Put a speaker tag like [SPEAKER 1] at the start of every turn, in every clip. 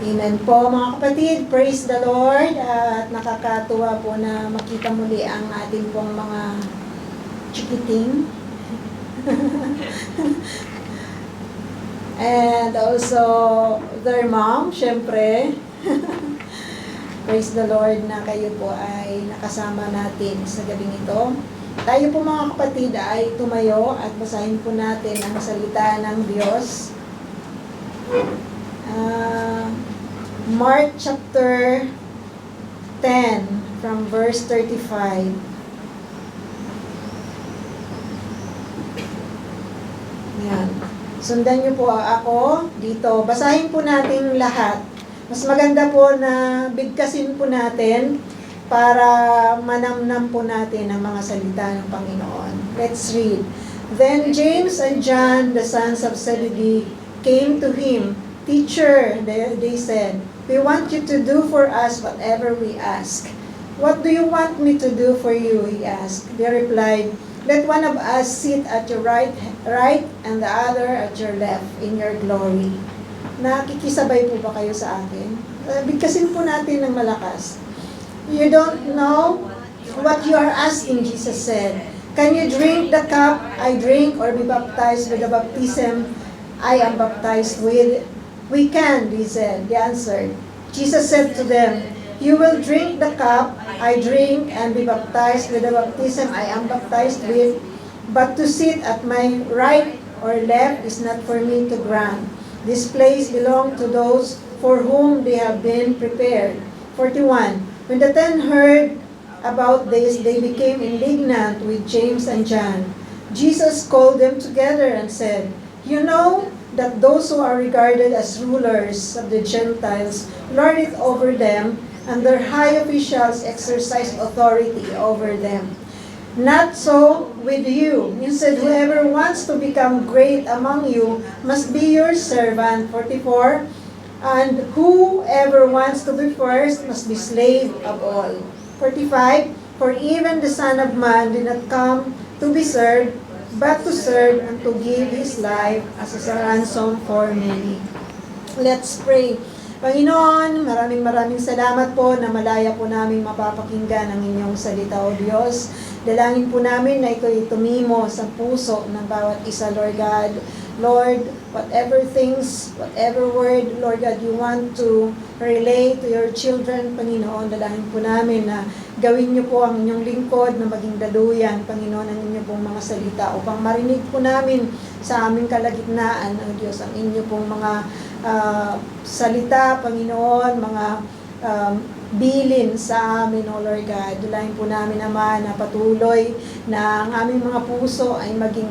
[SPEAKER 1] Amen po mga kapatid, praise the Lord, at nakakatuwa po na makita muli ang ating pong mga chikiting. And also their mom, syempre. Praise the Lord na kayo po ay nakasama natin sa gabing ito. Tayo po mga kapatid ay tumayo at basahin po natin ang salita ng Diyos. Mark chapter 10 from verse 35. Yan. Sundan niyo po ako dito. Basahin po natin lahat. Mas maganda po na bigkasin po natin para manamnam po natin ang mga salita ng Panginoon. Let's read. Then James and John, the sons of Zebedee, came to him. Teacher, they said, we want you to do for us whatever we ask. What do you want me to do for you? He asked. They replied, let one of us sit at your right and the other at your left in your glory. Nakikisabay po ba kayo sa akin? Bigkasin po natin ng malakas. You don't know what you are asking, Jesus said. Can you drink the cup I drink or be baptized with the baptism I am baptized with? We can, they said. They answered. Jesus said to them, you will drink the cup I drink and be baptized with the baptism I am baptized with, but to sit at my right or left is not for me to grant. This place belongs to those for whom they have been prepared. 41. When the 10 heard about this, they became indignant with James and John. Jesus called them together and said, you know that those who are regarded as rulers of the Gentiles lord it over them, and their high officials exercise authority over them. Not so with you. Instead, whoever wants to become great among you must be your servant. 44. And whoever wants to be first must be slave of all. 45. For even the Son of Man did not come to be served, but to serve and to give His life as a ransom for many. Let's pray. Panginoon, maraming salamat po na malaya po namin mapapakinggan ang inyong salita, O Diyos. Dalangin po namin na ito'y tumimo sa puso ng bawat isa, Lord God. Lord, whatever things, whatever word, Lord God, you want to relay to your children, Panginoon, dalangin po namin na gawin niyo po ang inyong lingkod na maging daluyan, Panginoon, ang inyong pong mga salita upang marinig po namin sa aming kalagitnaan, O Diyos, ang inyong pong mga salita, Panginoon, mga bilin sa amin, O Lord God. Dulahin po namin naman na patuloy na ang aming mga puso ay maging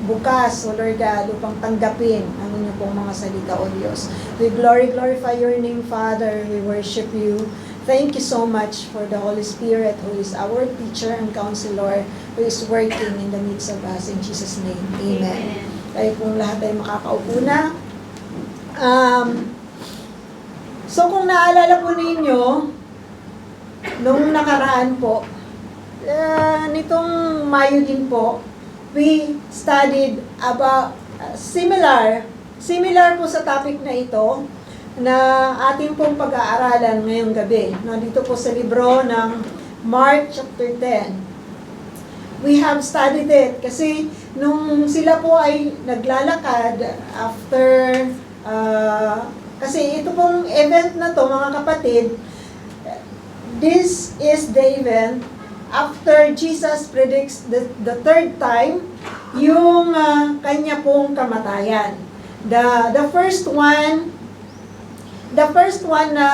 [SPEAKER 1] bukas, O Lord God, upang tanggapin ang inyong pong mga salita, O Diyos. We glorify your name, Father. We worship you. Thank you so much for the Holy Spirit who is our teacher and counselor, who is working in the midst of us. In Jesus' name, Amen. Tayo pong lahat ay makakaupo na. So kung naalala po ninyo, nung nakaraan po, nitong Mayo din po, we studied about similar po sa topic na ito na ating pong pag-aaralan ngayong gabi. No, dito po sa libro ng Mark chapter 10. We have studied it kasi nung sila po ay naglalakad after kasi ito pong event na to, mga kapatid, this is the event after Jesus predicts the third time yung kanya pong kamatayan. The first one na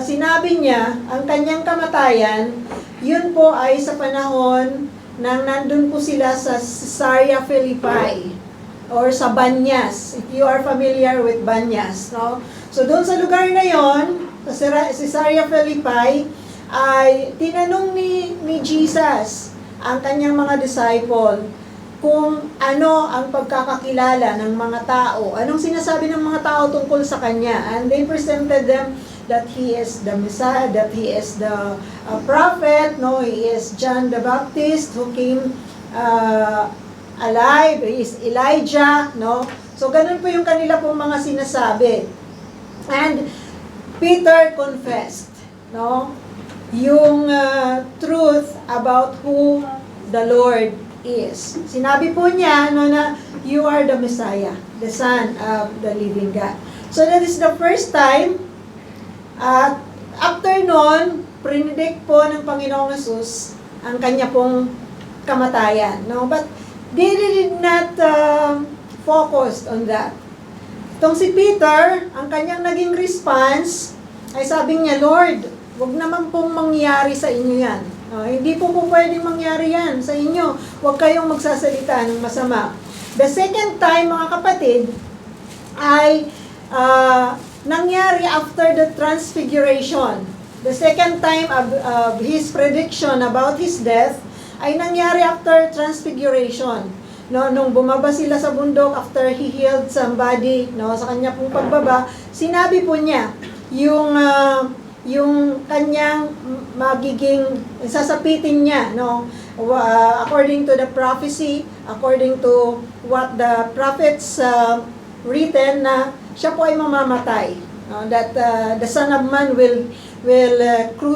[SPEAKER 1] sinabi niya, ang kanyang kamatayan, yun po ay sa panahon nang nandun po sila sa Caesarea Philippi or sa Banyas, if you are familiar with Banyas, no? So doon sa lugar na yon, sa Caesarea Philippi, ay tinanong ni Jesus ang kanyang mga disciple kung ano ang pagkakakilala ng mga tao, anong sinasabi ng mga tao tungkol sa kanya. And they presented them that he is the Messiah, that he is the prophet, no, he is John the Baptist who came alive, is Elijah, no? So, ganun po yung kanila pong mga sinasabi. And Peter confessed, no, yung truth about who the Lord is. Sinabi po niya, no, na you are the Messiah, the Son of the living God. So that is the first time. At after nun, predict po ng Panginoong Jesus ang kanya pong kamatayan, no? But they did not focus on that. Itong si Peter, ang kanyang naging response ay sabi niya, Lord, wag naman pong mangyari sa inyo yan. Hindi po pwedeng mangyari yan sa inyo. Huwag kayong magsasalita ng masama. The second time, mga kapatid, ay nangyari after the transfiguration. The second time of his prediction about his death ay nangyari after transfiguration. No, nung bumaba sila sa bundok after he healed somebody, no, sa kanya pong pagbaba, sinabi po niya yung kanyang magiging sasapitin niya, no, according to the prophecy, according to what the prophets written, na siya po ay mamamatay, no, that the Son of Man will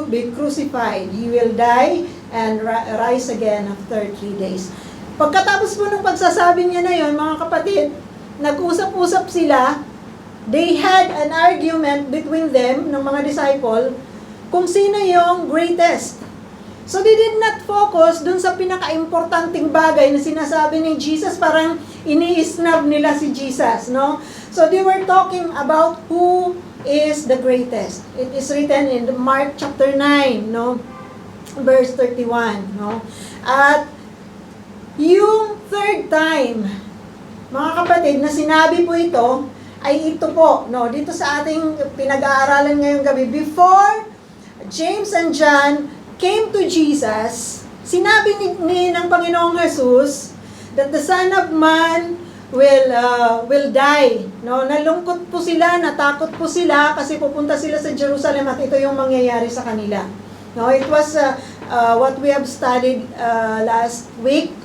[SPEAKER 1] be crucified, he will die and rise again after 3 days. Pagkatapos po ng pagsasabi niya na yon, mga kapatid, nag-usap-usap sila. They had an argument between them, ng mga disciple, kung sino yung greatest. So they did not focus dun sa pinaka-importanting bagay na sinasabi ni Jesus, parang ini-snub nila si Jesus, no? So they were talking about who is the greatest. It is written in Mark chapter 9, no? Verse 31, no? At yung third time, mga kapatid, na sinabi po ito, ay ito po, no, dito sa ating pinag-aaralan ngayong gabi. Before James and John came to Jesus, sinabi ng Panginoong Jesus that the Son of Man will die. No, nalungkot po sila, natakot po sila kasi pupunta sila sa Jerusalem at ito yung mangyayari sa kanila. No, it was what we have studied last week,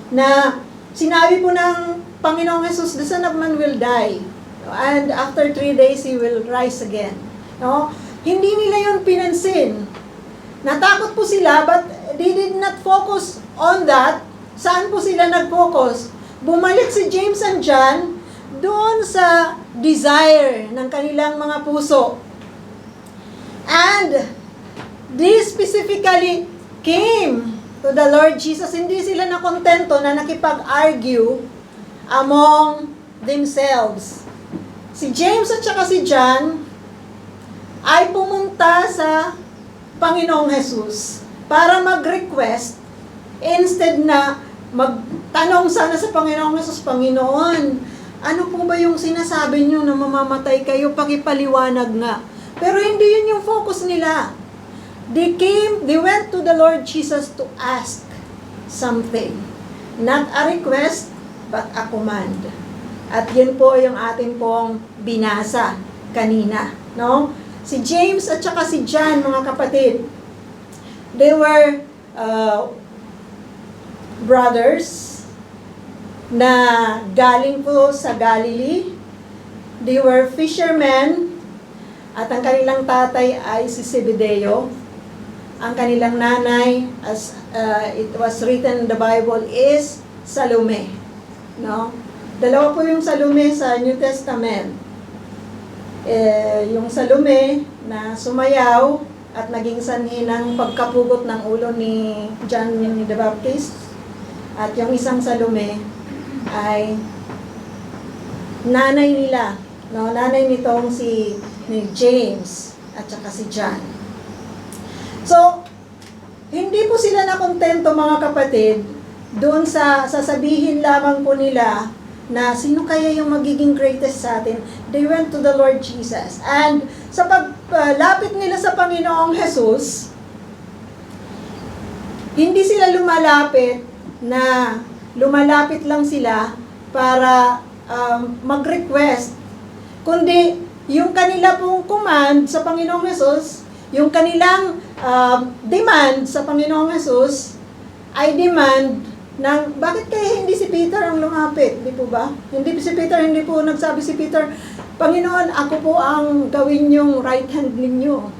[SPEAKER 1] na sinabi po ng Panginoong Jesus, the Son of Man will die, and after 3 days, He will rise again. No? Hindi nila yun pinansin. Natakot po sila, but they did not focus on that. Saan po sila nag-focus? Bumalik si James and John doon sa desire ng kanilang mga puso. And they specifically came to the Lord Jesus. Hindi sila nakontento na nakipag-argue among themselves. Si James at saka si John ay pumunta sa Panginoong Jesus para mag-request instead na magtanong sana sa Panginoong Jesus, Panginoon, ano po ba yung sinasabi niyo na mamamatay kayo? Pakipaliwanag nga. Pero hindi yun yung focus nila. They went to the Lord Jesus to ask something. Not a request, but a command. At yun po yung ating pong binasa kanina. No? Si James at saka si John, mga kapatid, they were brothers na galing po sa Galilee. They were fishermen at ang kanilang tatay ay si Zebedeo. Ang kanilang nanay, as it was written in the Bible, is Salome. No? Dalawa po yung Salome sa New Testament. Yung Salome na sumayaw at naging sanhi ng pagkapugot ng ulo ni John the Baptist. At yung isang Salome ay nanay nila. No? Nanay nitong ni James at saka si John. So, hindi po sila nakontento, mga kapatid, doon sa sasabihin lamang po nila na sino kaya yung magiging greatest sa atin. They went to the Lord Jesus. And sa paglapit nila sa Panginoong Jesus, hindi sila lumalapit lang sila para mag-request, kundi yung kanila pong command sa Panginoong Jesus, yung kanilang demand sa Panginoong Jesus ay demand bakit kaya hindi si Peter ang lumapit? Di po ba? Hindi po nagsabi si Peter, Panginoon, ako po ang gawin yung right hand ninyo.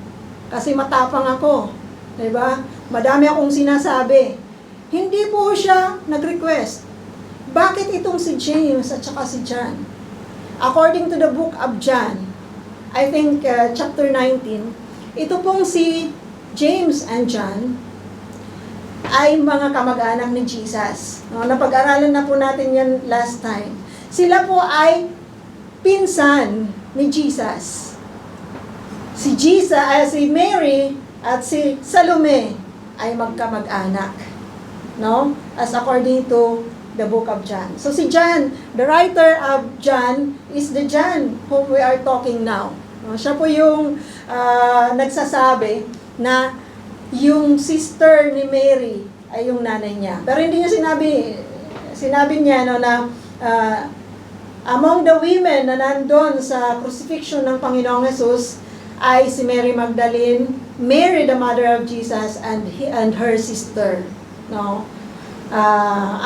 [SPEAKER 1] Kasi matapang ako. Diba? Madami akong sinasabi. Hindi po siya nag-request. Bakit itong si James at saka si John? According to the book of John, I think chapter 19, ito pong si James and John ay mga kamag-anak ni Jesus. No, napag-aralan na po natin yan last time. Sila po ay pinsan ni Jesus. Si Mary at si Salome ay magkamag-anak. No? As according to the book of John. So si John, the writer of John is the John whom we are talking now. No? Siya po yung nagsasabi na yung sister ni Mary ay yung nanay niya. Pero hindi niya sinabi niya no, na among the women na nandun sa crucifixion ng Panginoong Jesus ay si Mary Magdalene, Mary the mother of Jesus, and her sister. No?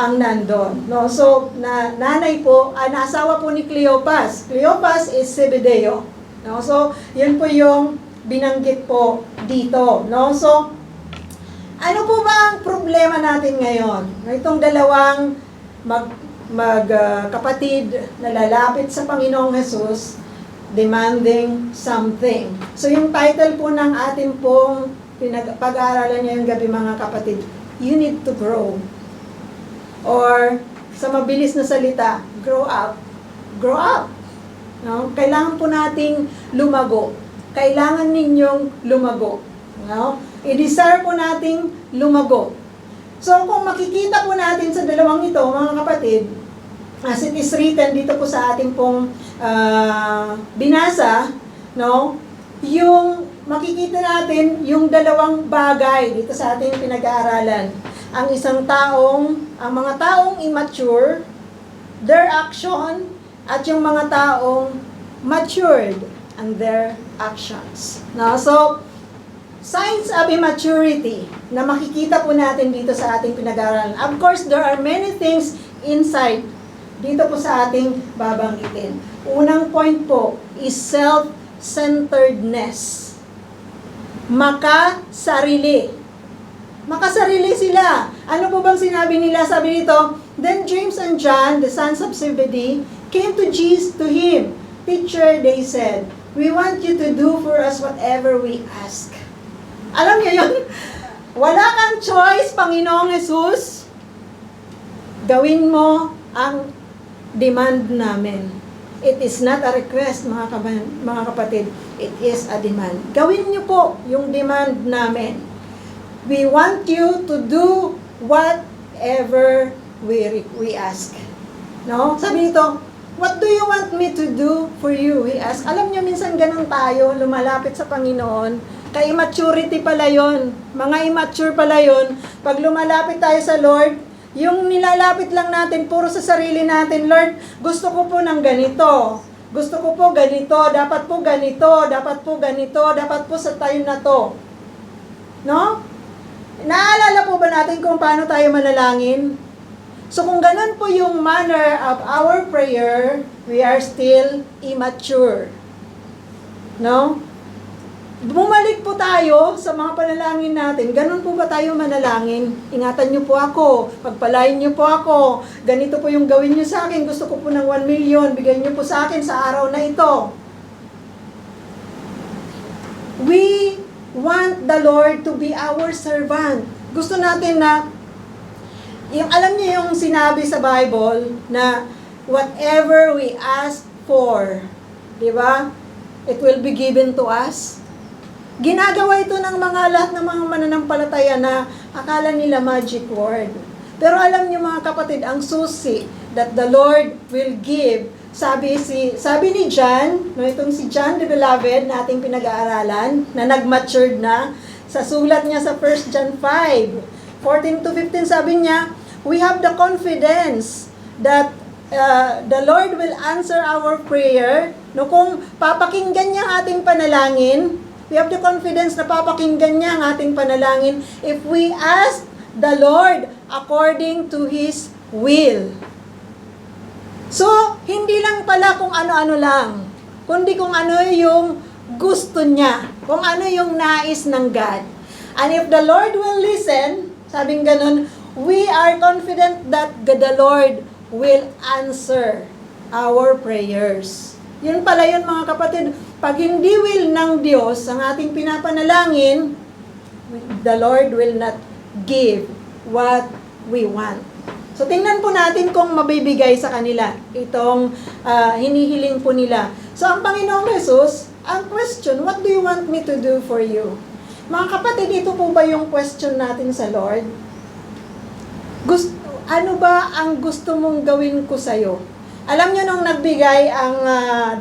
[SPEAKER 1] Ang nandun. No? So, nanay po, naasawa po ni Cleopas. Cleopas is Zebedeo. No? So, yun po yung binanggit po dito. No? So, ano po ba ang problema natin ngayon? Itong dalawang kapatid na lalapit sa Panginoong Jesus, demanding something. So, yung title po ng ating pong pag-aaralan ngayong gabi, mga kapatid, you need to grow. Or, sa mabilis na salita, grow up. Grow up. No? Kailangan po nating lumago. Kailangan ninyong lumago. No? I-desire po nating lumago. So, kung makikita po natin sa dalawang ito, mga kapatid, as it is written dito po sa ating pong binasa, no? Yung makikita natin yung dalawang bagay dito sa ating pinag-aaralan. Ang mga taong immature, their action, at yung mga taong matured and their actions. No? So, signs of immaturity na makikita po natin dito sa ating pinag-aaralan. Of course, there are many things inside dito po sa ating babanggitin. Unang point po is self-centeredness. Makasarili. Makasarili sila. Ano po bang sinabi nila? Sabi dito, then James and John, the sons of Zebedee, came to Jesus, to him. Teacher, they said, we want you to do for us whatever we ask. Alam niyo yun? Wala kang choice, Panginoong Jesus. Gawin mo ang demand namin. It is not a request, mga kapatid. It is a demand. Gawin niyo po yung demand namin. We want you to do whatever we ask. No? Sabi nito, what do you want me to do for you? We ask. Alam niyo, minsan ganun tayo, lumalapit sa Panginoon. Ka-immaturity pala yun. Mga immature pala yun. Pag lumalapit tayo sa Lord, yung nilalapit lang natin, puro sa sarili natin, Lord, gusto ko po ng ganito. Gusto ko po ganito. Dapat po ganito. Dapat po ganito. Dapat po sa tayo na to. No? Naalala po ba natin kung paano tayo manalangin? So kung ganun po yung manner of our prayer, we are still immature. No? Bumalik po tayo sa mga panalangin natin. Ganun po ba tayo manalangin? Ingatan niyo po ako. Pagpalain niyo po ako. Ganito po yung gawin niyo sa akin. Gusto ko po ng 1 million. Bigyan niyo po sa akin sa araw na ito. We want the Lord to be our servant. Gusto natin na, alam niyo yung sinabi sa Bible na whatever we ask for, di ba? It will be given to us. Ginagawa ito ng lahat ng mga mananampalataya na akala nila magic word. Pero alam niyo mga kapatid, ang susi that the Lord will give, sabi ni John, no, itong si John the Beloved na ating pinag-aaralan, na nag-matured na, sa sulat niya sa 1 John 5:14-15, sabi niya, we have the confidence that the Lord will answer our prayer. No, kung papakinggan niya ating panalangin, we have the confidence na papakinggan niya ang ating panalangin if we ask the Lord according to His will. So, hindi lang pala kung ano-ano lang. kundi kung ano yung gusto niya, kung ano yung nais ng God. And if the Lord will listen, sabing ganun, we are confident that the Lord will answer our prayers. Yun pala yun mga kapatid, pag hindi will ng Diyos ang ating pinapanalangin, the Lord will not give what we want. So tingnan po natin kung mabibigay sa kanila itong hinihiling po nila. So ang Panginoong Jesus, ang question, what do you want me to do for you? Mga kapatid, ito po ba yung question natin sa Lord? Ano ba ang gusto mong gawin ko sa'yo? Alam nyo nung nagbigay ang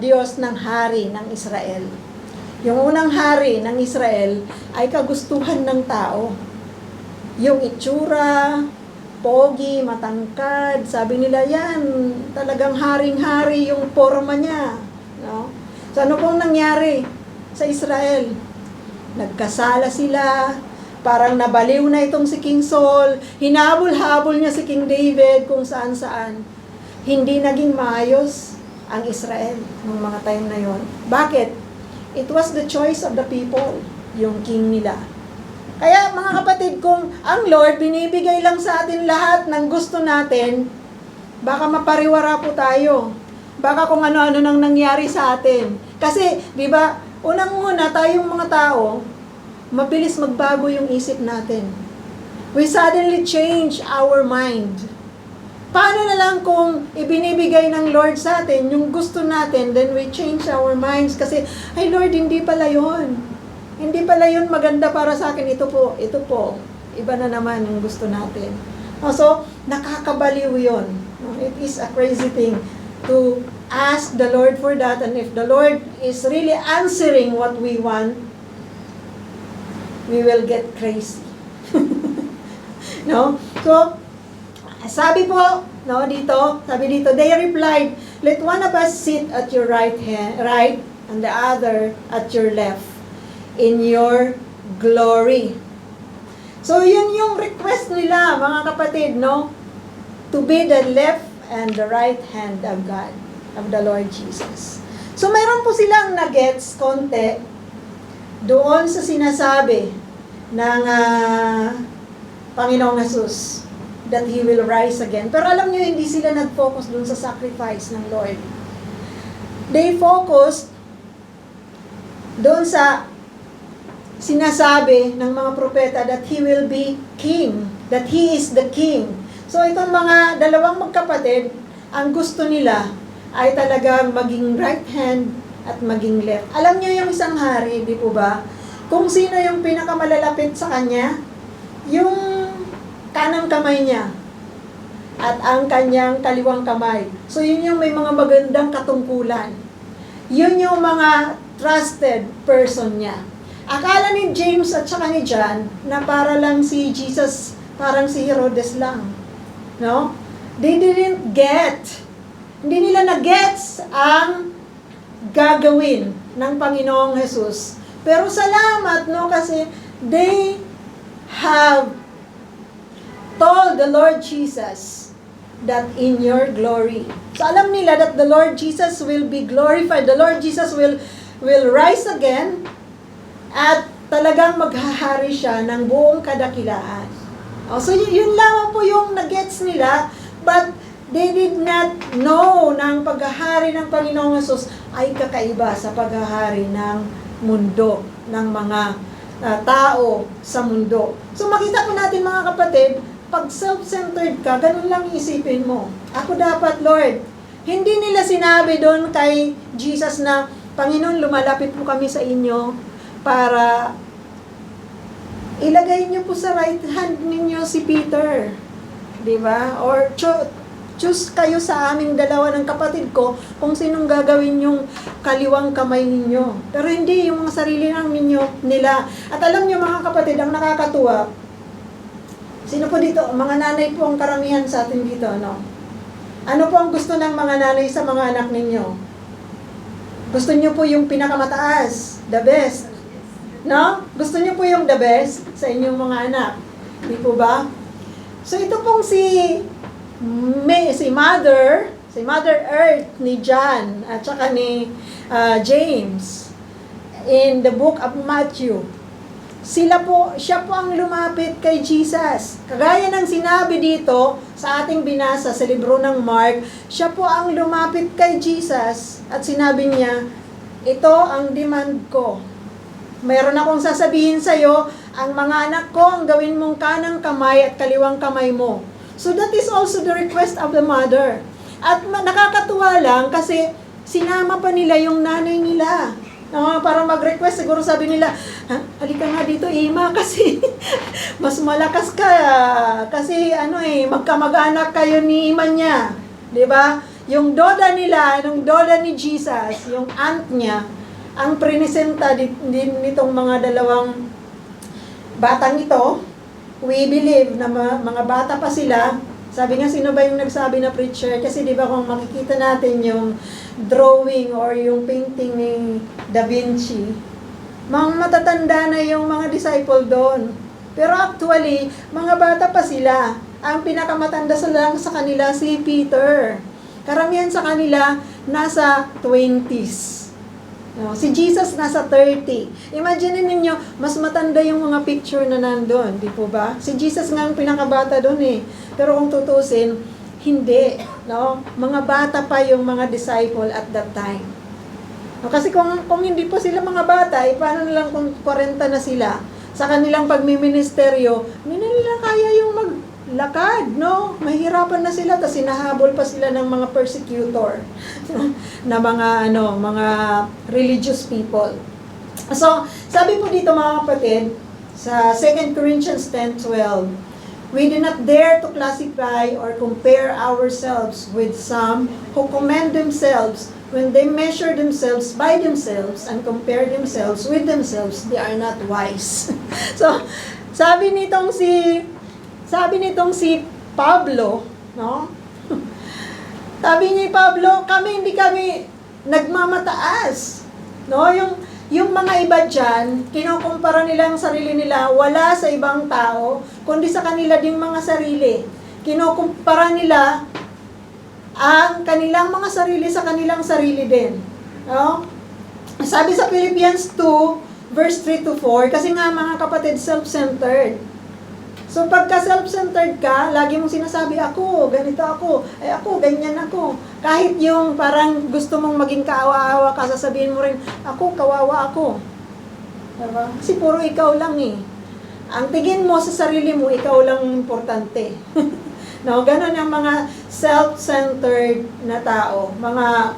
[SPEAKER 1] Diyos ng hari ng Israel. Yung unang hari ng Israel ay kagustuhan ng tao. Yung itsura, pogi, matangkad, sabi nila yan, talagang haring-hari yung forma niya. No? So ano pong nangyari sa Israel? Nagkasala sila, parang nabaliw na itong si King Saul, hinabol-habol niya si King David kung saan-saan. Hindi naging maayos ang Israel noong mga time na yon. Bakit? It was the choice of the people, yung king nila. Kaya mga kapatid, kung ang Lord binibigay lang sa atin lahat ng gusto natin, baka mapariwara po tayo. Baka kung ano-ano nang nangyari sa atin. Kasi, di ba, unang-una tayong mga tao, mabilis magbago yung isip natin. We suddenly change our mind. Paano na lang kung ibinibigay ng Lord sa atin yung gusto natin, then we change our minds kasi, ay Lord, hindi pala yun. Hindi pala yun maganda para sa akin. Ito po. Iba na naman yung gusto natin. So, nakakabaliw yun. It is a crazy thing to ask the Lord for that. And if the Lord is really answering what we want, we will get crazy. No? So, sabi dito, they replied, let one of us sit at your right and the other at your left in your glory. So, yun yung request nila, mga kapatid, no? To be the left and the right hand of God, of the Lord Jesus. So, mayroon po silang nuggets, konti, doon sa sinasabi ng Panginoong Jesus that He will rise again. Pero alam nyo, hindi sila nag-focus doon sa sacrifice ng Lord. They focused doon sa sinasabi ng mga propeta that He will be King, that He is the King. So itong mga dalawang magkapatid, ang gusto nila ay talagang maging right hand at maging left. Alam niyo yung isang hari, di po ba? Kung sino yung pinakamalalapit sa kanya, yung kanang kamay niya at ang kanyang kaliwang kamay. So yun yung may mga magandang katungkulan. Yun yung mga trusted person niya. Akala ni James at saka ni John na para lang si Jesus, parang si Herodes lang. No? They didn't get, hindi nila na-gets ang gagawin ng Panginoong Jesus. Pero salamat, no? Kasi they have told the Lord Jesus that in your glory. So alam nila that the Lord Jesus will be glorified. The Lord Jesus will rise again at talagang maghahari siya ng buong kadakilaan. So yun lamang po yung nagets nila, but they did not know na ang paghahari ng Panginoong Hesus ay kakaiba sa paghahari ng mundo, ng mga tao sa mundo. So makita po natin mga kapatid, pag self-centered ka, ganun lang isipin mo. Ako dapat, Lord. Hindi nila sinabi doon kay Jesus na, Panginoon, lumalapit po kami sa inyo para ilagay niyo po sa right hand ninyo si Peter. Diba? Or choose kayo sa aming dalawa ng kapatid ko kung sinong gagawin yung kaliwang kamay ninyo. Pero hindi yung mga sarili ng nila. At alam niyo mga kapatid, ang nakakatuwa, sino po dito? Mga nanay po ang karamihan sa atin dito, no? Ano po ang gusto ng mga nanay sa mga anak ninyo? Gusto niyo po yung pinakamataas, the best. No? Gusto niyo po yung the best sa inyong mga anak. Di po ba? So ito pong si Mother Earth ni John at saka ni James, in the book of Matthew. Siya po ang lumapit kay Jesus. Kagaya ng sinabi dito sa ating binasa sa libro ng Mark, siya po ang lumapit kay Jesus at sinabi niya, ito ang demand ko. Mayroon akong sasabihin sa iyo, ang mga anak ko ang gawin mong kanang kamay at kaliwang kamay mo. So that is also the request of the mother. At nakakatuwa lang kasi sinama pa nila yung nanay nila. Para mag-request, siguro sabi nila, halika nga dito, Ima, kasi mas malakas ka. Kasi magkamag-anak kayo ni Ima niya. 'Di ba? Yung doda nila, yung doda ni Jesus, yung aunt niya, ang prinisenta din nitong mga dalawang batang ito. We believe na mga bata pa sila. Sabi nga, sino ba yung nagsabi na preacher? Kasi di ba kung makikita natin yung drawing or yung painting ni Da Vinci, mga matatanda na yung mga disciple doon. Pero actually, mga bata pa sila. Ang pinakamatanda lang sa kanila si Peter. Karamihan sa kanila nasa 20s. No, si Jesus nasa 30. Imagine ninyo, mas matanda yung mga picture na nandun, di po ba? Si Jesus nga ang pinakabata doon eh. Pero kung tutusin, hindi. No? Mga bata pa yung mga disciple at that time. No, kasi kung hindi po sila mga bata, paano nilang kung 40 na sila? Sa kanilang pagmiministeryo, hindi na nila kaya yung maglakad, no? Mahirapan na sila, tapos hinahabol pa sila ng mga persecutor na mga religious people. So, sabi po dito mga kapatid, sa 2 Corinthians 10:12, we do not dare to classify or compare ourselves with some who commend themselves when they measure themselves by themselves and compare themselves with themselves, they are not wise. So, sabi nitong si Pablo, no? Sabi ni Pablo, hindi kami nagmamataas. No? Yung mga iba dyan, kinukumpara nila ang sarili nila wala sa ibang tao, kundi sa kanila ding mga sarili. Kinukumpara nila ang kanilang mga sarili sa kanilang sarili din. No? Sabi sa Philippians 2, verse 3-4, kasi nga mga kapatid, self-centered. So pagka self-centered ka, lagi mong sinasabi, ako, ganito ako, ako, ganyan ako. Kahit yung parang gusto mong maging kaawa-awa ka, sasabihin mo rin, ako, kawawa ako. Diba? Kasi puro ikaw lang eh. Ang tingin mo sa sarili mo, ikaw lang importante. No, ganun ang mga self-centered na tao, mga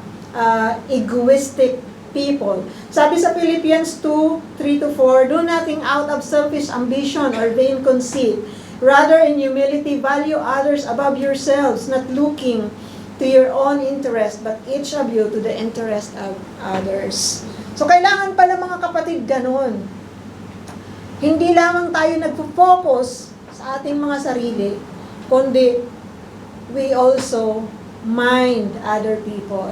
[SPEAKER 1] egoistic people. Sabi sa Philippians 2:3-4, do nothing out of selfish ambition or vain conceit. Rather, in humility, value others above yourselves, not looking to your own interest, but each of you to the interest of others. So, kailangan pala mga kapatid ganun. Hindi lamang tayo nagpo-focus sa ating mga sarili, kundi we also mind other people.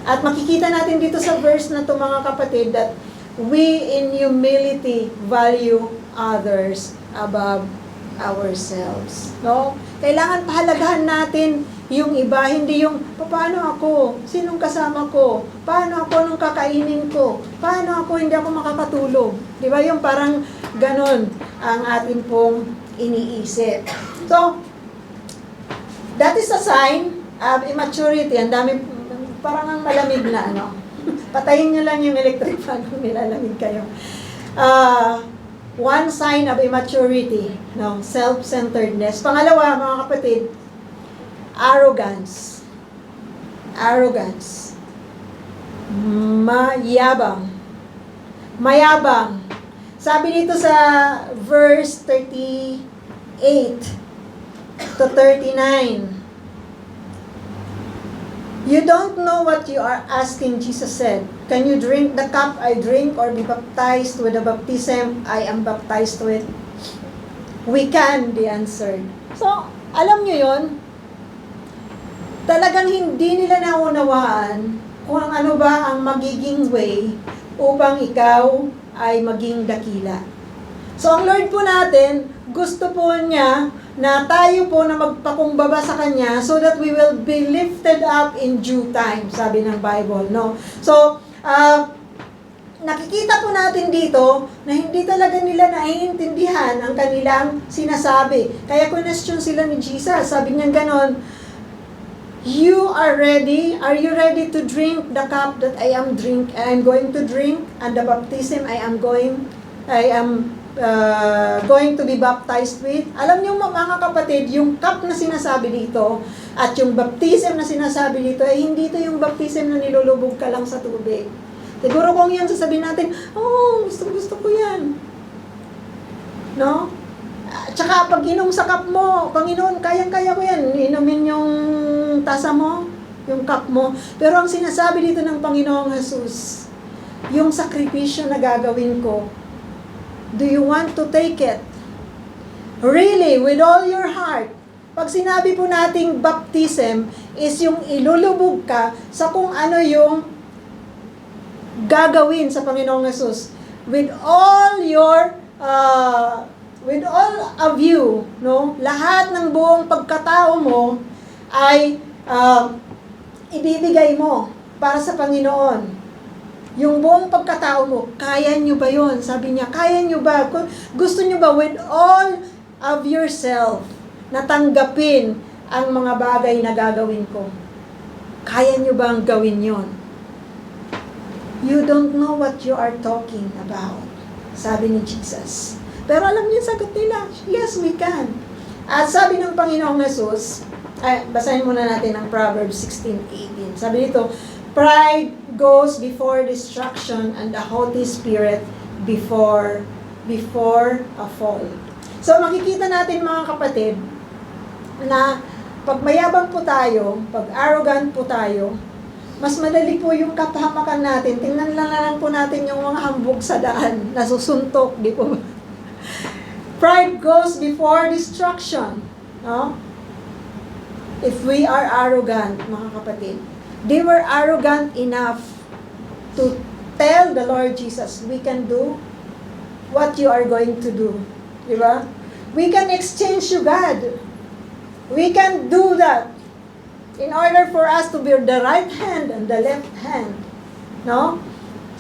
[SPEAKER 1] At makikita natin dito sa verse na to mga kapatid that we in humility value others above ourselves. No? Kailangan pahalagahan natin yung iba, hindi yung paano ako, sinong kasama ko, paano ako nung kakainin ko, paano ako hindi ako makakatulog. Di ba yung parang ganon ang atin pong iniisip. So, that is a sign of immaturity. Ang dami parang ang malamig na Patayin nyo lang yung electric fan kung nilalamig kayo. One sign of immaturity, self-centeredness. Pangalawa, mga kapatid, arrogance. Arrogance. Mayabang. Sabi dito sa verse 38-39, you don't know what you are asking, Jesus said. Can you drink the cup I drink or be baptized with the baptism I am baptized with? We can, they answered. So, alam nyo yun? Talagang hindi nila naunawaan kung ano ba ang magiging way upang ikaw ay maging dakila. So, ang Lord po natin, gusto po niya na tayo po na magpakumbaba sa Kanya so that we will be lifted up in due time, sabi ng Bible, no? So, nakikita po natin dito na hindi talaga nila naiintindihan ang kanilang sinasabi. Kaya question sila ni Jesus, sabi niya ganon, you are ready? Are you ready to drink the cup that I am going to drink, and the baptism I am going to be baptized with? Alam niyo mga kapatid, yung cup na sinasabi dito at yung baptism na sinasabi dito ay hindi ito yung baptism na nilulubog ka lang sa tubig. Siguro kung yan sasabihin natin, gusto ko yan. No? Tsaka pag inom sa cup mo, Panginoon, kayang-kaya ko yan. Inumin yung tasa mo, yung cup mo. Pero ang sinasabi dito ng Panginoong Jesus, yung sakripisyo na gagawin ko, do you want to take it? Really, with all your heart. Pag sinabi po nating baptism is yung ilulubog ka sa kung ano yung gagawin sa Panginoong Jesus. With all of you, no? Lahat ng buong pagkatao mo ay ibibigay mo para sa Panginoon. Yung buong pagkatao mo, kaya nyo ba yun? Sabi niya, kaya nyo ba? Gusto nyo ba with all of yourself na tanggapin ang mga bagay na gagawin ko? Kaya nyo ba ang gawin yon? You don't know what you are talking about, sabi ni Jesus. Pero alam niyo sagot nila, yes, we can. At sabi ng Panginoong Jesus, basahin muna natin ang Proverbs 16:18. Sabi dito, pride goes before destruction and a haughty spirit before a fall. So makikita natin mga kapatid na pag mayabang po tayo, pag arrogant po tayo, mas madali po yung kapahamakan natin. Tingnan lang po natin yung mga hambog sa daan, nasusuntok, di po ba? Pride goes before destruction. No? If we are arrogant, mga kapatid, they were arrogant enough to tell the Lord Jesus, we can do what you are going to do. Diba? We can exchange you, God. We can do that in order for us to be the right hand and the left hand. No?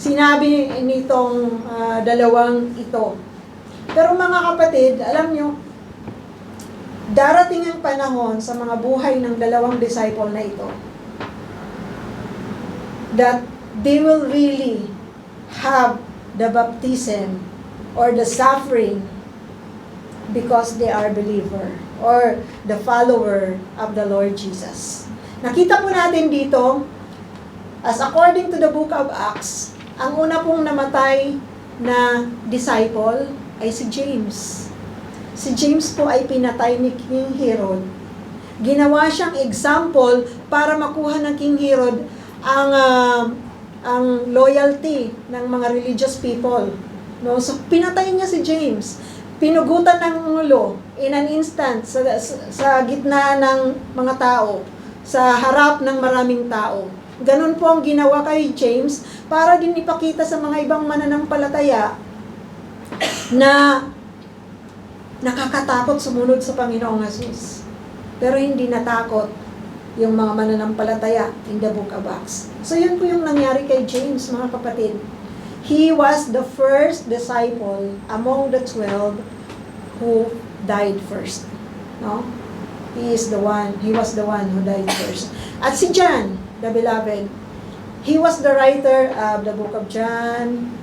[SPEAKER 1] Sinabi nitong dalawang ito. Pero mga kapatid, alam nyo, darating ang panahon sa mga buhay ng dalawang disciple na ito that they will really have the baptism or the suffering because they are believer or the follower of the Lord Jesus. Nakita po natin dito, as according to the book of Acts, ang una pong namatay na disciple ay si James. Si James po ay pinatay ni King Herod. Ginawa siyang example para makuha ng King Herod ang loyalty ng mga religious people. No? So pinatay niya si James. Pinugutan ng ulo in an instant sa gitna ng mga tao, sa harap ng maraming tao. Ganun po ang ginawa kay James para din ipakita sa mga ibang mananampalataya na nakakatakot sumunod sa Panginoong Jesus. Pero hindi natakot yung mga mananampalataya in the book of Acts. So yun po yung nangyari kay James, mga kapatid. He was the first disciple among the 12 who died first. No? He was the one who died first. At si John, the beloved, he was the writer of the book of John,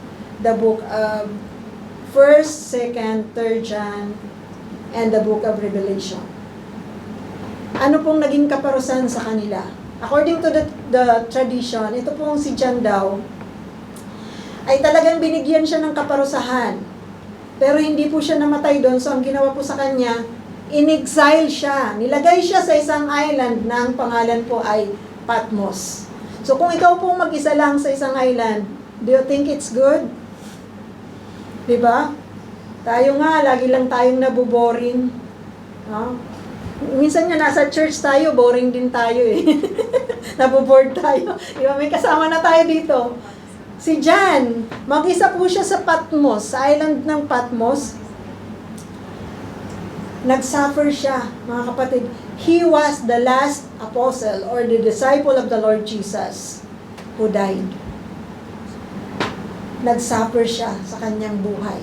[SPEAKER 1] the book of 1st, 2nd, 3rd John, and the book of Revelation. Ano pong naging kaparusahan sa kanila? According to the tradition, ito pong si John daw, ay talagang binigyan siya ng kaparusahan. Pero hindi po siya namatay doon, so ang ginawa po sa kanya, in-exile siya. Nilagay siya sa isang island na ang pangalan po ay Patmos. So kung ikaw pong mag-isa lang sa isang island, do you think it's good? Diba? Tayo nga, lagi lang tayong nabuboring. No? Minsan nga nasa church tayo, boring din tayo eh. Naboboard tayo. Diba? May kasama na tayo dito. Si John, mag-isa po siya sa Patmos, sa island ng Patmos. Nagsuffer siya, mga kapatid. He was the last apostle or the disciple of the Lord Jesus who died. Nagsuffer siya sa kanyang buhay.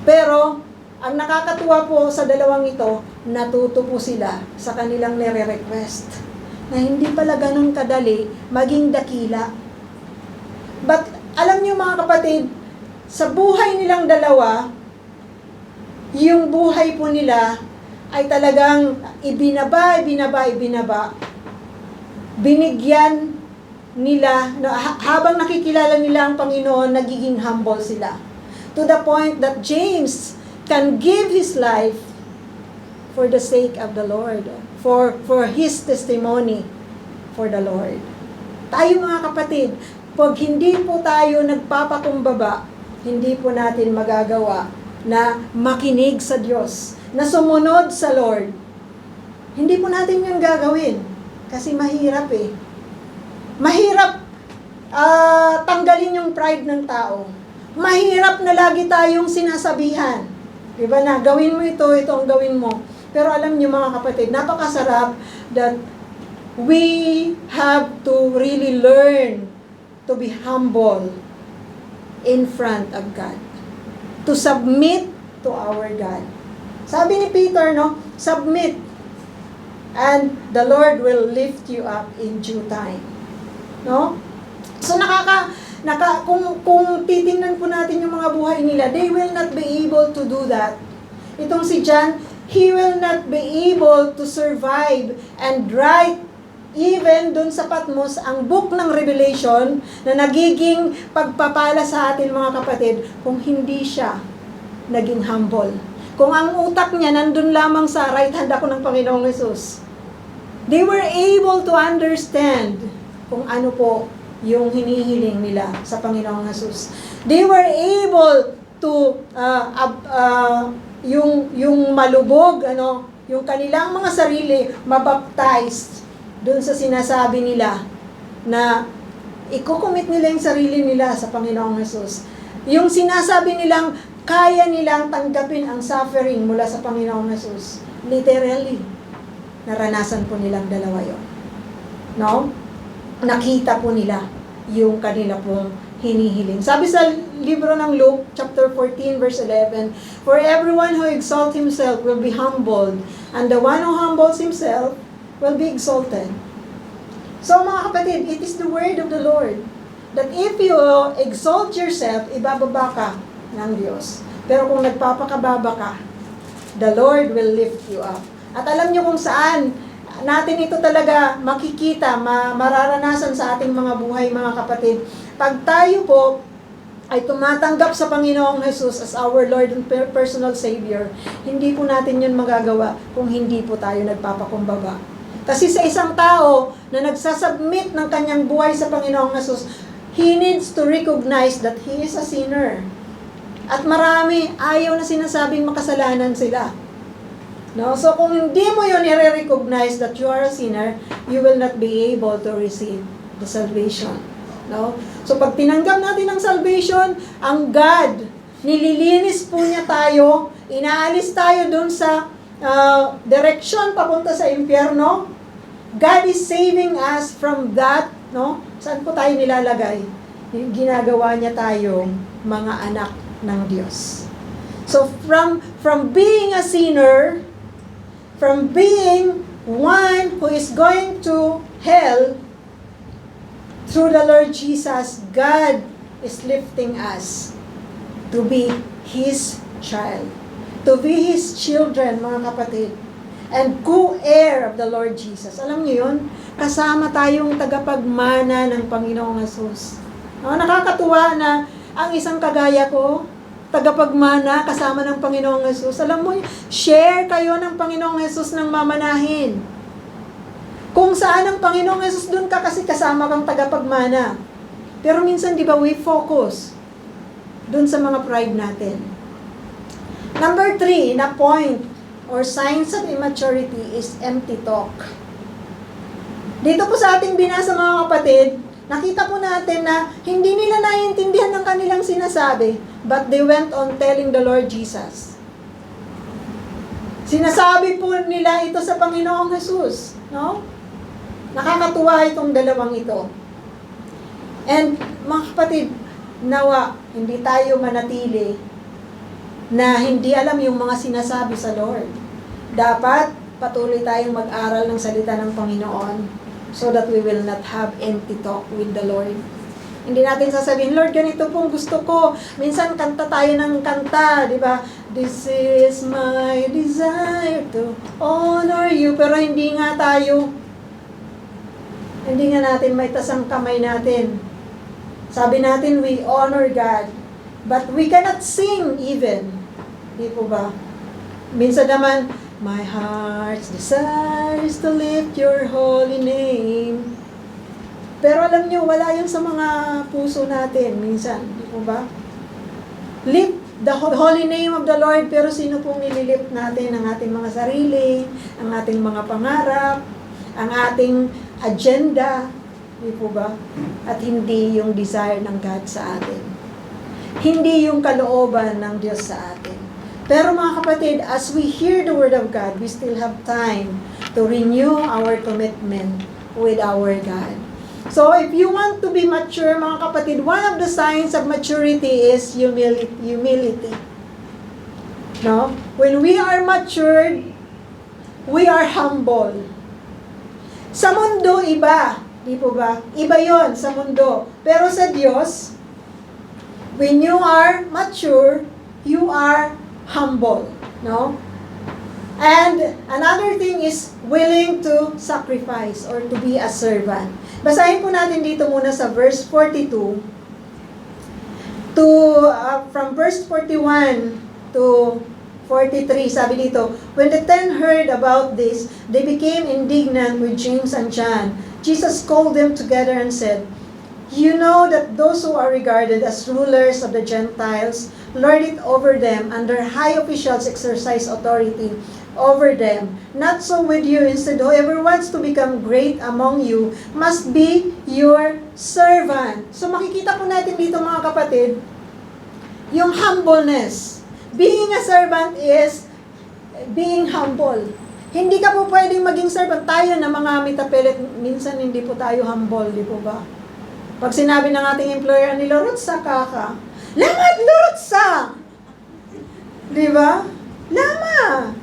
[SPEAKER 1] Pero, ang nakakatuwa po sa dalawang ito, natuto po sila sa kanilang nire-request na hindi pala ganun kadali maging dakila. But, alam niyo mga kapatid, sa buhay nilang dalawa, yung buhay po nila ay talagang ibinaba. Binigyan nila, habang nakikilala nila ang Panginoon, nagiging humble sila. To the point that James can give his life for the sake of the Lord, for his testimony for the Lord. Tayo mga kapatid, pag hindi po tayo nagpapakumbaba, hindi po natin magagawa na makinig sa Diyos, na sumunod sa Lord. Hindi po natin yun gagawin. Kasi mahirap eh. Mahirap tanggalin yung pride ng tao. Mahirap na lagi tayong sinasabihan. Diba na, gawin mo ito ang gawin mo. Pero alam niyo mga kapatid, napakasarap that we have to really learn to be humble in front of God. To submit to our God. Sabi ni Peter, no, submit, and the Lord will lift you up in due time. No? So kung titingnan po natin yung mga buhay nila, they will not be able to do that. Itong si John, he will not be able to survive and write even dun sa Patmos, ang book ng Revelation na nagiging pagpapala sa atin mga kapatid, kung hindi siya naging humble. Kung ang utak niya nandun lamang sa right hand ako ng Panginoong Jesus. They were able to understand kung ano po yung hinihiling nila sa Panginoong Jesus. They were able to yung malubog, yung kanilang mga sarili mabaptized doon sa sinasabi nila na ikukumit nila yung sarili nila sa Panginoong Jesus. Yung sinasabi nilang kaya nilang tanggapin ang suffering mula sa Panginoong Jesus. Literally, naranasan po nilang dalawa yun. No? Nakita po nila yung kanila pong hinihiling. Sabi sa libro ng Luke, chapter 14, verse 11, "For everyone who exalts himself will be humbled, and the one who humbles himself will be exalted." So mga kapatid, it is the word of the Lord that if you exalt yourself, ibababa ka ng Diyos. Pero kung nagpapakababa ka, the Lord will lift you up. At alam niyo kung saan natin ito talaga makikita, mararanasan sa ating mga buhay, mga kapatid. Pag tayo po ay tumatanggap sa Panginoong Jesus as our Lord and personal Savior, hindi po natin yun magagawa kung hindi po tayo nagpapakumbaba. Kasi sa isang tao na nagsasubmit ng kanyang buhay sa Panginoong Jesus, he needs to recognize that he is a sinner. At marami ayaw na sinasabing makasalanan sila. No? So kung hindi mo yun i-recognize that you are a sinner, you will not be able to receive the salvation. No? So pag tinanggap natin ang salvation, ang God, nililinis po niya tayo, inaalis tayo dun sa direction papunta sa impyerno. God is saving us from that, no? Saan po tayo nilalagay? Ginagawa niya tayong mga anak ng Diyos. So from being a sinner, from being one who is going to hell, through the Lord Jesus, God is lifting us to be His child, to be His children, mga kapatid, and co-heir of the Lord Jesus. Alam niyo yun? Kasama tayong tagapagmana ng Panginoong Jesus. Nakakatuwa na ang isang kagaya ko, tagapagmana kasama ng Panginoong Jesus. Alam mo, share kayo ng Panginoong Jesus ng mamanahin. Kung saan ang Panginoong Jesus, doon ka kasi kasama kang tagapagmana. Pero minsan, di ba, we focus doon sa mga pride natin. Number 3, na point or signs of immaturity is empty talk. Dito po sa ating binasa, mga kapatid, nakita po natin na hindi nila naiintindihan ng kanilang sinasabi, but they went on telling the Lord Jesus. Sinasabi po nila ito sa Panginoong Jesus, no? Nakakatuwa itong dalawang ito. And mga kapatid, nawa, hindi tayo manatili na hindi alam yung mga sinasabi sa Lord. Dapat patuloy tayong mag-aral ng salita ng Panginoon so that we will not have empty talk with the Lord. Hindi natin sasabihin, Lord, ganito pong gusto ko. Minsan kanta tayo ng kanta, di ba? This is my desire to honor you. Pero hindi nga natin may tasang kamay natin. Sabi natin, we honor God. But we cannot sing even. Di po ba? Minsan naman, my heart's desire is to lift your holy name. Pero alam nyo, wala yun sa mga puso natin minsan. Di po ba? Lift the holy name of the Lord, pero sino pong nililift natin? Ang ating mga sarili, ang ating mga pangarap, ang ating agenda. Di po ba? At hindi yung desire ng God sa atin. Hindi yung kalooban ng Diyos sa atin. Pero mga kapatid, as we hear the Word of God, we still have time to renew our commitment with our God. So, if you want to be mature, mga kapatid, one of the signs of maturity is humility. No? When we are matured, we are humble. Sa mundo, iba. Di po ba? Iba yon sa mundo. Pero sa Diyos, when you are mature, you are humble. No? And another thing is willing to sacrifice or to be a servant. Basahin po natin dito muna sa verse 42 from verse 41 to 43. Sabi dito, when the 10 heard about this, they became indignant with James and John. Jesus called them together and said, you know that those who are regarded as rulers of the Gentiles lord it over them, and their high officials exercise authority over them. Not so with you. Instead, whoever wants to become great among you must be your servant. So makikita po natin dito mga kapatid, yung humbleness. Being a servant is being humble. Hindi ka po pwedeng maging servant. Tayo na mga mitapelit, minsan hindi po tayo humble, di po ba? Pag sinabi ng ating employer, nilurutsa ka. Lamat lurutsa! Di ba? Lama!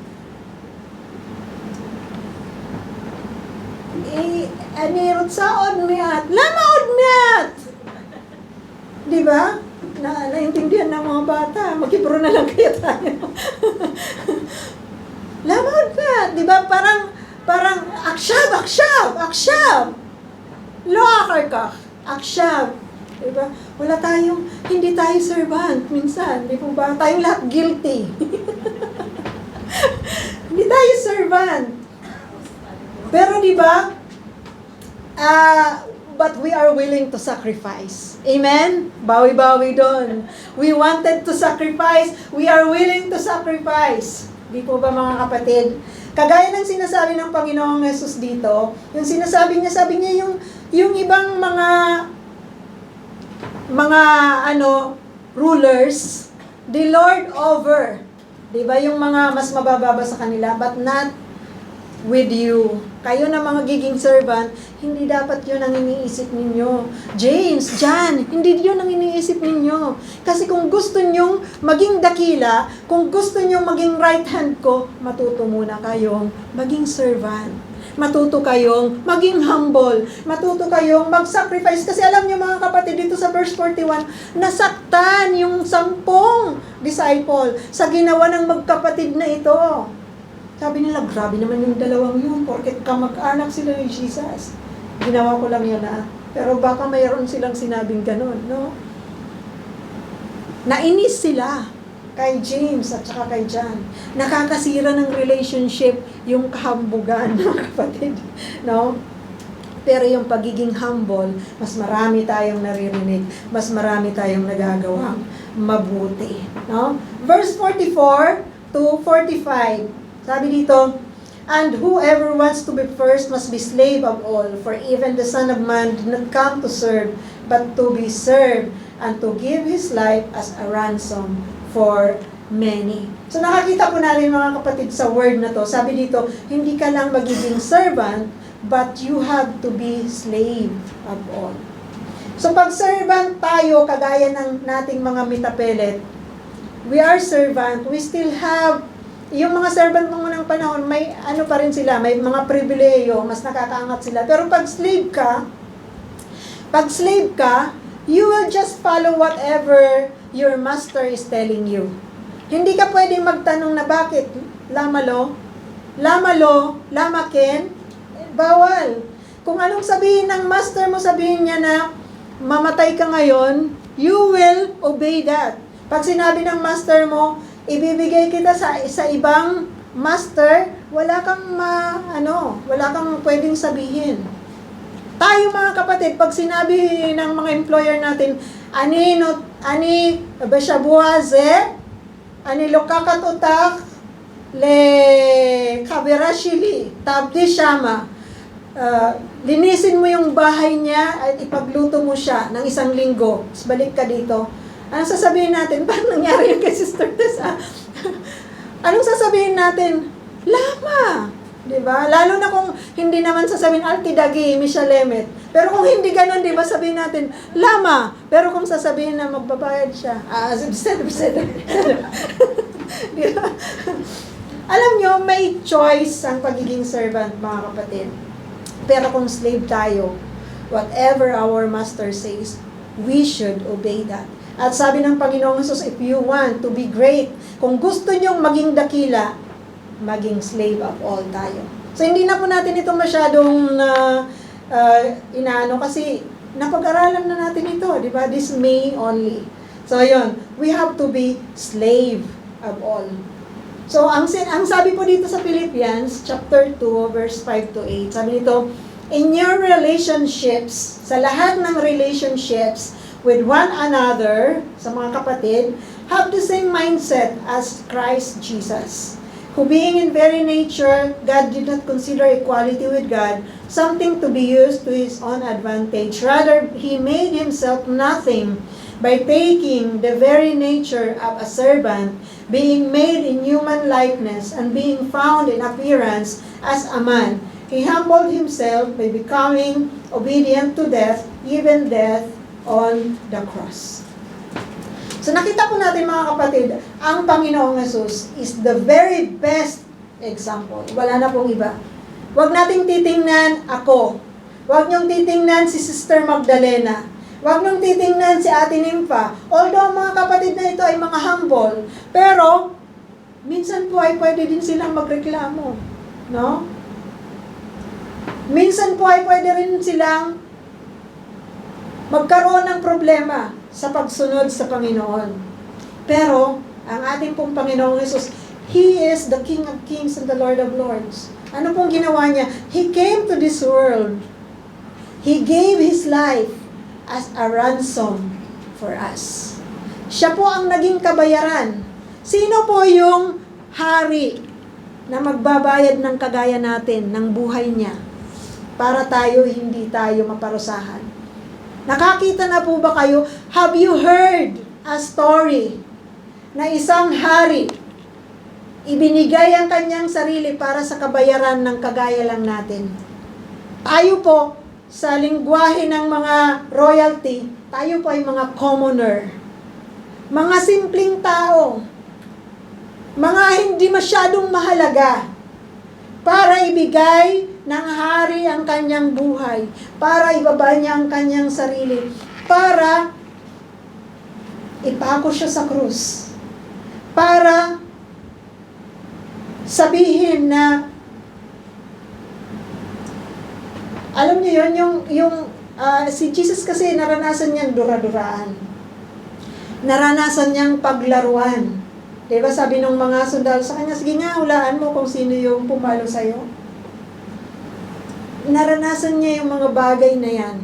[SPEAKER 1] Anirutsaon miat. Lama odmiat! Di ba? Naintindihan ng mga bata. Magkipro na lang kaya tayo. Lama odmiat. Di ba? Parang aksyab. Loakar ka. Aksyab. Diba? Hindi tayo servant minsan. Di po ba? Tayong lahat guilty. Hindi tayo servant. Pero di ba? But we are willing to sacrifice. Amen? Bawi-bawi doon. We wanted to sacrifice. We are willing to sacrifice. Di po ba mga kapatid? Kagaya ng sinasabi ng Panginoong Jesus dito, yung sinasabi niya yung ibang mga rulers, the Lord over. Diba yung mga mas mabababa sa kanila, but not with you. Kayo na mga giging servant, hindi dapat yun ang iniisip ninyo. James, John, hindi yun ang iniisip ninyo. Kasi kung gusto nyong maging dakila, kung gusto nyong maging right hand ko, matuto muna kayong maging servant. Matuto kayong maging humble. Matuto kayong mag-sacrifice. Kasi alam niyo mga kapatid, dito sa verse 41, nasaktan yung 10 disciple sa ginawa ng magkapatid na ito. Sabi nila, grabe naman yung dalawang yun, porket kamag-anak sila ni Jesus. Ginawa ko lang yun Pero baka mayroon silang sinabing ganun, no? Nainis sila kay James at saka kay John. Nakakasira ng relationship yung kahambugan, mga kapatid. No? Pero yung pagiging humble, mas marami tayong naririnig, mas marami tayong nagagawang mabuti. No? Verse 44 to 45. Sabi dito, and whoever wants to be first must be slave of all, for even the Son of Man did not come to serve, but to be served, and to give his life as a ransom for many. So nakakita po natin mga kapatid sa word na to. Sabi dito, hindi ka lang magiging servant, but you have to be slave of all. So pag servant tayo, kagaya ng nating mga mitapelet, we are servant, we still have, yung mga servant ng unang panahon, may ano pa rin sila, may mga pribileyo, mas nakakaangat sila. Pero pag slave ka, you will just follow whatever your master is telling you. Hindi ka pwedeng magtanong na bakit, lamalo, lamaken, bawal. Kung anong sabihin ng master mo, sabihin niya na, mamatay ka ngayon, you will obey that. Pag sinabi ng master mo, ibibigay kita sa ibang master, wala kang pwedeng sabihin. Tayo mga kapatid, pag sinabi ng mga employer natin, ani beshabuaze, ani lokakatutak, le kabirashili, tabdi shama, linisin mo yung bahay niya at ipagluto mo siya ng 1 linggo. Tapos balik ka dito. Anong sasabihin natin? Paano nangyari yun kay Sister Tessa? Anong sasabihin natin? Lama! Diba? Lalo na kung hindi naman sasabihin, altidagi, mishalemet. Pero kung hindi ganun, diba, sabihin natin, lama! Pero kung sasabihin na magbabayad siya, diba? Alam nyo, may choice ang pagiging servant, mga kapatid. Pero kung slave tayo, whatever our master says, we should obey that. At sabi ng Panginoong Hesus, if you want to be great, kung gusto nyong maging dakila, maging slave of all tayo. So hindi na po natin ito masyadong inaano kasi napag-aralan na natin ito, di ba? This May only. So yun, we have to be slave of all. So, ang sabi po dito sa Philippians, chapter 2, verse 5 to 8, sabi dito, in your relationships, sa lahat ng relationships with one another, sa mga kapatid, have the same mindset as Christ Jesus, who being in very nature, God did not consider equality with God something to be used to his own advantage. Rather, he made himself nothing by taking the very nature of a servant, being made in human likeness, and being found in appearance as a man. He humbled himself by becoming obedient to death, even death on the cross. So nakita po natin mga kapatid, ang Panginoong Hesus is the very best example. Wala na pong iba. Huwag nating titingnan ako. Huwag niyong titingnan si Sister Magdalena. Huwag niyong titingnan si Ate Nympha. Although mga kapatid na ito ay mga humble, pero minsan po ay pwede din silang magreklamo. No? Minsan po ay pwede rin silang magkaroon ng problema sa pagsunod sa Panginoon. Pero, ang ating pong Panginoong Hesus, He is the King of Kings and the Lord of Lords. Ano pong ginawa niya? He came to this world. He gave His life as a ransom for us. Siya po ang naging kabayaran. Sino po yung hari na magbabayad ng kagaya natin, ng buhay niya, para tayo hindi tayo maparusahan? Nakakita na po ba kayo? Have you heard a story na isang hari ibinigay ang kanyang sarili para sa kabayaran ng kagaya lang natin? Tayo po, sa lingwahe ng mga royalty, tayo po ay mga commoner. Mga simpleng tao. Mga hindi masyadong mahalaga. Para ibigay ng hari ang kanyang buhay. Para ibaba niya ang kanyang sarili. Para ipako siya sa krus. Para sabihin na, alam niyo yun, si Jesus kasi naranasan niyang dura-duraan. Naranasan niyang paglaruan. Diba sabi ng mga sundalo sa kanya, sige nga, hulaan mo kung sino yung pumalo sa'yo. Naranasan niya yung mga bagay na yan,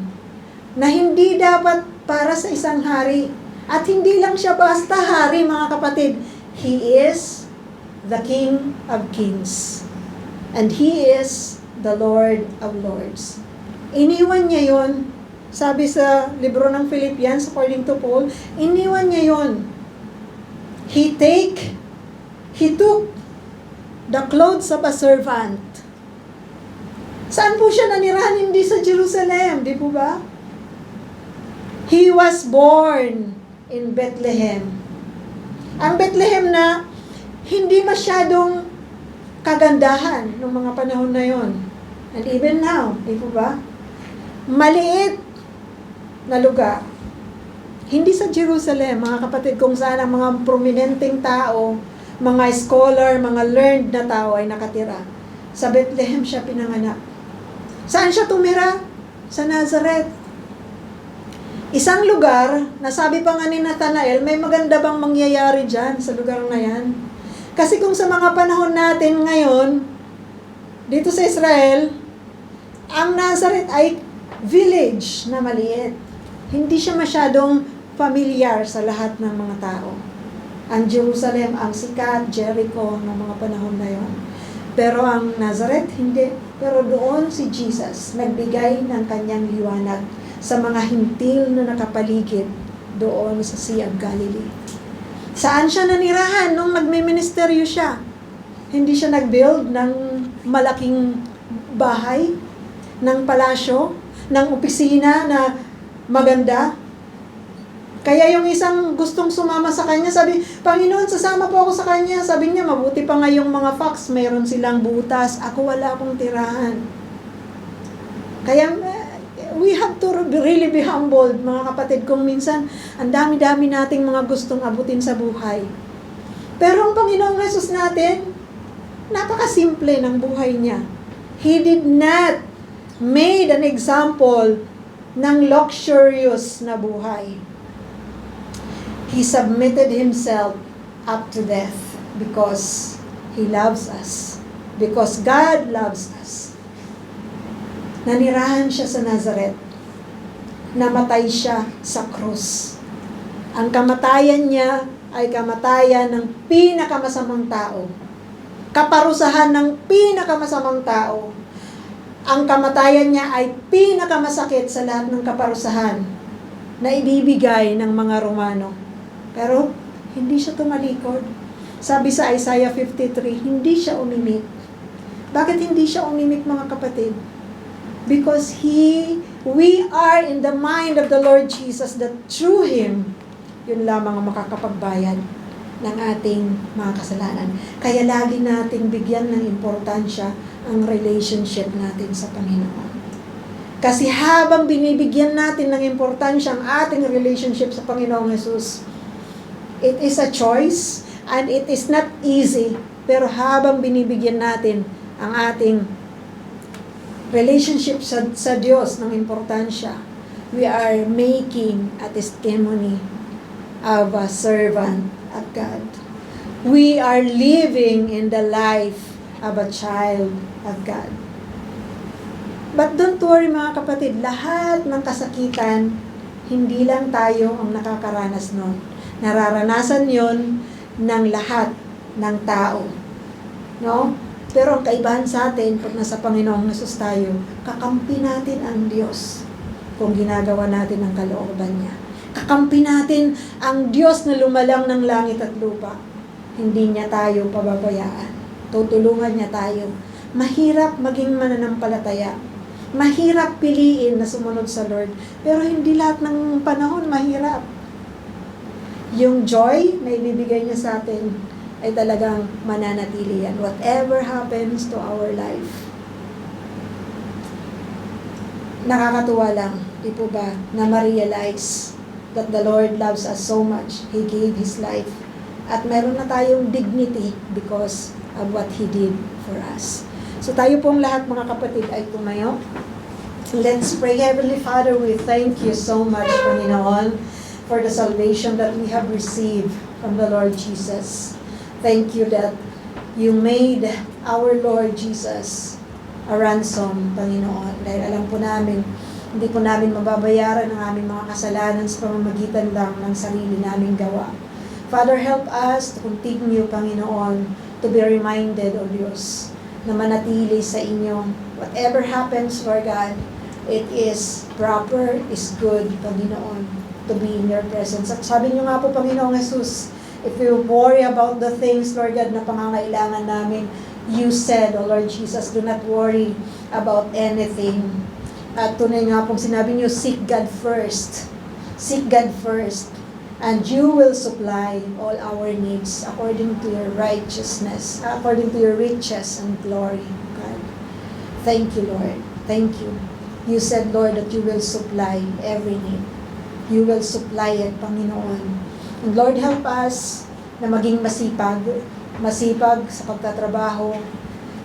[SPEAKER 1] na hindi dapat para sa isang hari. At hindi lang siya basta hari, mga kapatid. He is the King of Kings. And He is the Lord of Lords. Iniwan niya yon. Sabi sa libro ng Philippians, according to Paul, iniwan niya yon. He took the clothes of a servant. Saan po siya nanirahan? Hindi sa Jerusalem, di po ba? He was born in Bethlehem. Ang Bethlehem na hindi masyadong kagandahan noong mga panahon na yon. And even now, di po ba? Maliit na lugar. Hindi sa Jerusalem, mga kapatid, kung saan ang mga prominenteng tao, mga scholar, mga learned na tao ay nakatira. Sa Bethlehem siya pinanganak. Saan siya tumira? Sa Nazareth. Isang lugar, nasabi pa nga ni Nathanael, may maganda bang mangyayari dyan sa lugar na yan? Kasi kung sa mga panahon natin ngayon, dito sa Israel, ang Nazareth ay village na maliit. Hindi siya masyadong familiar sa lahat ng mga tao. Ang Jerusalem, ang sikat, Jericho, ng mga panahon na yon. Pero ang Nazareth, hindi. Pero doon si Jesus nagbigay ng kanyang liwanag sa mga hintil na nakapaligid doon sa Sea of Galilee. Saan siya nanirahan nung nagme-ministeryo siya? Hindi siya nag-build ng malaking bahay, ng palasyo, ng opisina na maganda. Kaya yung isang gustong sumama sa kanya, sabi, Panginoon, sasama po ako sa kanya. Sabi niya, mabuti pa nga yung mga fox, mayroon silang butas. Ako wala akong tirahan. Kaya we have to really be humbled, mga kapatid, kung minsan ang dami-dami nating mga gustong abutin sa buhay. Pero ang Panginoong Jesus natin, napakasimple ng buhay niya. He did not made an example ng luxurious na buhay. He submitted himself up to death because he loves us. Because God loves us. Nanirahan siya sa Nazareth. Namatay siya sa krus. Ang kamatayan niya ay kamatayan ng pinakamasamang tao. Kaparusahan ng pinakamasamang tao. Ang kamatayan niya ay pinakamasakit sa lahat ng kaparusahan na ibibigay ng mga Romano. Pero hindi siya tumalikod. Sabi sa Isaiah 53, hindi siya umimik. Bakit hindi siya umimik, mga kapatid? Because we are in the mind of the Lord Jesus that through Him, yun lamang ang makakapagbayad ng ating mga kasalanan. Kaya lagi nating bigyan ng importansya ang relationship natin sa Panginoon. Kasi habang binibigyan natin ng importansya ang ating relationship sa Panginoong Jesus, it is a choice and it is not easy. Pero habang binibigyan natin ang ating relationship sa Diyos ng importansya, we are making a testimony of a servant of God. We are living in the life of a child of God. But don't worry, mga kapatid, lahat ng kasakitan, hindi lang tayo ang nakakaranas nun. Nararanasan yon ng lahat ng tao. No? Pero ang kaibahan sa atin, pag nasa Panginoong Jesus tayo, kakampi natin ang Diyos kung ginagawa natin ang kalooban niya. Kakampi natin ang Diyos na lumalang ng langit at lupa. Hindi niya tayo pababayaan. Tutulungan niya tayo. Mahirap maging mananampalataya. Mahirap piliin na sumunod sa Lord. Pero hindi lahat ng panahon mahirap. Yung joy na ibibigay niya sa atin ay talagang mananatili yan. Whatever happens to our life. Nakakatuwa lang, di po ba, na ma-realize that the Lord loves us so much. He gave His life. At meron na tayong dignity because of what He did for us. So tayo pong lahat, mga kapatid, ay tumayo. Let's pray. Heavenly Father, we thank you so much, Panginoon, for the salvation that we have received from the Lord Jesus. Thank you that you made our Lord Jesus a ransom, Panginoon. Dahil alam po namin, hindi po namin mababayaran ang aming mga kasalanan sa pamamagitan lang ng sarili naming gawa. Father, help us to continue, Panginoon, to be reminded, O Diyos, na manatili sa inyo. Whatever happens, Lord God, it is proper, is good, Panginoon, to be in your presence. At sabi niyo nga po, Panginoong Jesus, If we worry about the things, Lord God, na pangangailangan namin, you said, O Lord Jesus, do not worry about anything. At tunay nga pong sinabi niyo, seek God first. Seek God first. And you will supply all our needs according to your righteousness, according to your riches and glory, God. Thank you, Lord. Thank you. You said, Lord, that you will supply every need. You will supply it, Panginoon. And Lord, help us na maging masipag sa pagtatrabaho,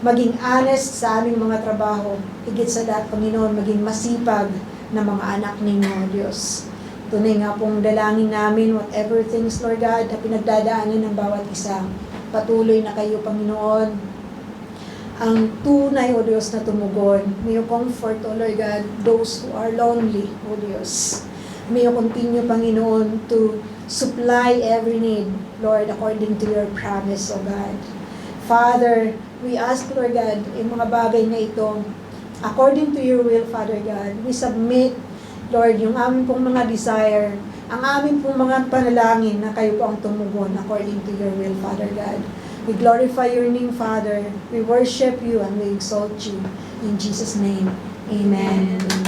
[SPEAKER 1] maging honest sa aming mga trabaho, higit sa lahat, Panginoon, maging masipag na mga anak ninyo, Diyos. Tunay nga pong dalangin namin, whatever things, Lord God, na pinagdadaanan ng bawat isa. Patuloy na kayo, Panginoon, ang tunay, O Diyos, na tumugon. May you comfort, O Lord God, those who are lonely, O Diyos. May you continue, Panginoon, to supply every need, Lord, according to your promise, O God. Father, we ask, Lord God, yung mga bagay na ito, according to your will, Father God, we submit, Lord, yung aming pong mga desire, ang aming pong mga panalangin na kayo po ang tumugon according to your will, Father God. We glorify your name, Father. We worship you and we exalt you. In Jesus' name, amen.